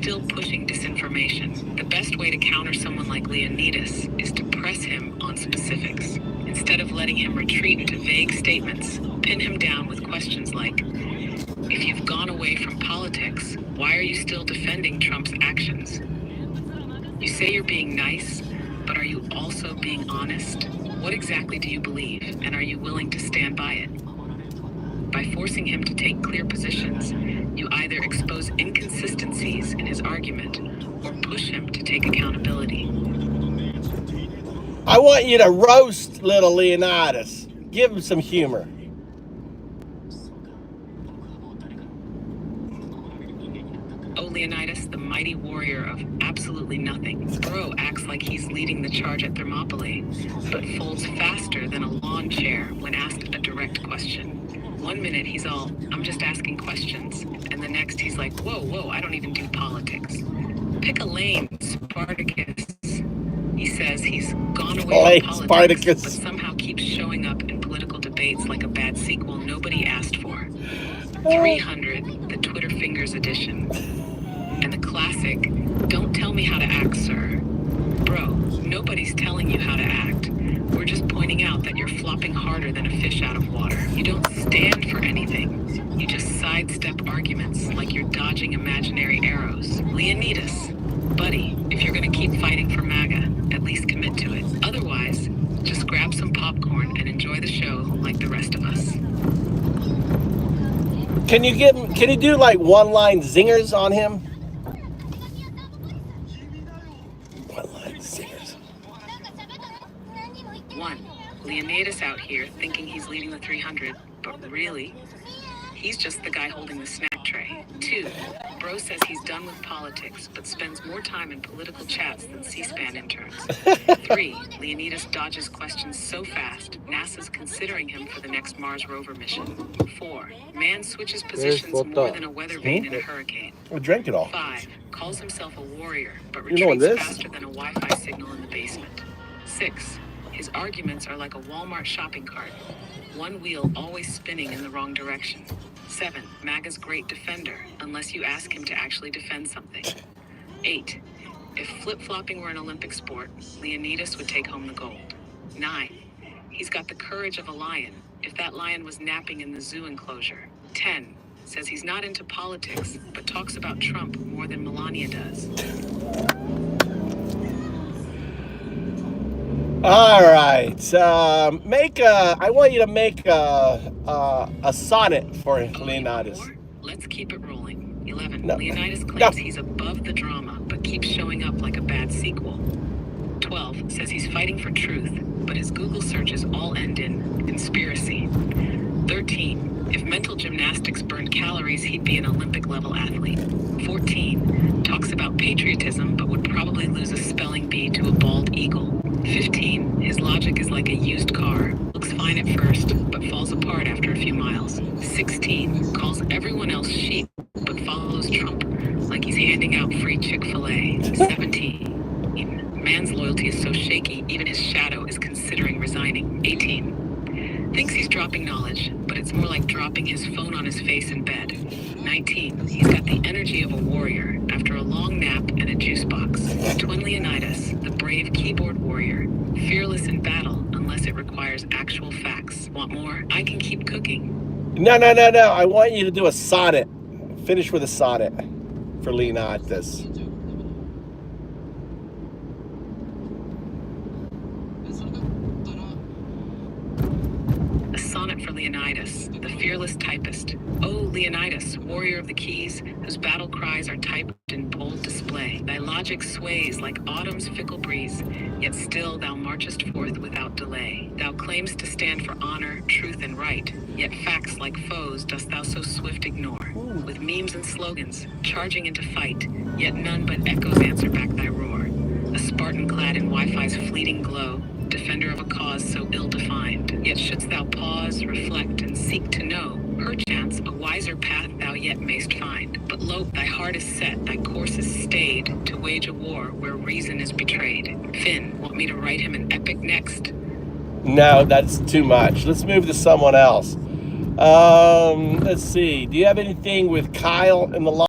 still pushing disinformation. The best way to counter someone like Leonidas is to press him on specifics. Instead of letting him retreat into vague statements, pin him down with questions like, if you've gone away from politics, why are you still defending Trump's actions? You say you're being nice, but are you also being honest? What exactly do you believe, and are you willing to stand by it? By forcing him to take clear positions, you either expose inconsistencies in his argument or push him to take accountability. I want you to roast little Leonidas. Give him some humor. Oh, Leonidas, the mighty warrior of absolutely nothing. Bro acts like he's leading the charge at Thermopylae, but folds faster than a lawn chair when asked a direct question. 1 minute he's all, I'm just asking questions, and the next he's like, whoa, I don't even do politics. Pick a lane, Spartacus. He says he's gone away from politics, but somehow keeps showing up in political debates like a bad sequel nobody asked for. 300, the Twitter Fingers edition. And the classic, don't tell me how to act, sir. Bro, nobody's telling you how to act. We're just pointing out that you're flopping harder than a fish out of water. You don't stand for anything. You just sidestep arguments like you're dodging imaginary arrows. Leonidas, buddy, if you're gonna keep fighting for MAGA, at least commit to it. Otherwise, just grab some popcorn and enjoy the show like the rest of us. Can you do like one-line zingers on him? One-line zingers. 1. Leonidas out here thinking he's leading the 300, but really, he's just the guy holding the snack tray. 2. Bro says he's done with politics, but spends more time in political chats than C-SPAN interns. 3. Leonidas dodges questions so fast, NASA's considering him for the next Mars rover mission. 4. Man switches positions more than a weather vane in a hurricane. I drank it all. 5. Calls himself a warrior, but retreats faster than a Wi-Fi signal in the basement. 6. His arguments are like a Walmart shopping cart. One wheel always spinning in the wrong direction. 7. MAGA's great defender, unless you ask him to actually defend something. 8. If flip-flopping were an Olympic sport, Leonidas would take home the gold. 9. He's got the courage of a lion, if that lion was napping in the zoo enclosure. 10. Says he's not into politics, but talks about Trump more than Melania does. All right, I want you to make a sonnet for Leonidas. Let's keep it rolling. 11. No. Leonidas claims he's above the drama, but keeps showing up like a bad sequel. 12. Says he's fighting for truth, but his Google searches all end in conspiracy. 13. If mental gymnastics burned calories, he'd be an Olympic-level athlete. 14. Talks about patriotism, but would probably lose a spelling bee to a bald eagle. 15. His logic is like a used car. Looks fine at first, but falls apart after a few miles. 16. Calls everyone else sheep, but follows Trump like he's handing out free Chick-fil-A. 17. Man's loyalty is so shaky, even his shadow is considering resigning. 18. Thinks he's dropping knowledge, but it's more like dropping his phone on his face in bed. 19. He's got the energy of a warrior after a long nap and a juice box. Twin Leonidas, the brave keyboard warrior, fearless in battle unless it requires actual facts. Want more? I can keep cooking. No. I want you to do a sonnet. Finish with a sonnet for Leonidas. For Leonidas, the fearless typist. Oh, Leonidas, warrior of the keys, whose battle cries are typed in bold display. Thy logic sways like autumn's fickle breeze, yet still thou marchest forth without delay. Thou claimst to stand for honor, truth, and right, yet facts like foes dost thou so swift ignore. With memes and slogans, charging into fight, yet none but echoes answer back thy roar. A Spartan clad in Wi-Fi's fleeting glow, defender of a cause so ill-defined. Yet shouldst thou pause, reflect, and seek to know, perchance a wiser path thou yet mayst find. But lo, thy heart is set, thy course is stayed, to wage a war where reason is betrayed. Finn, want me to write him an epic next? No, that's too much. Let's move to someone else. Let's see. Do you have anything with Kyle in the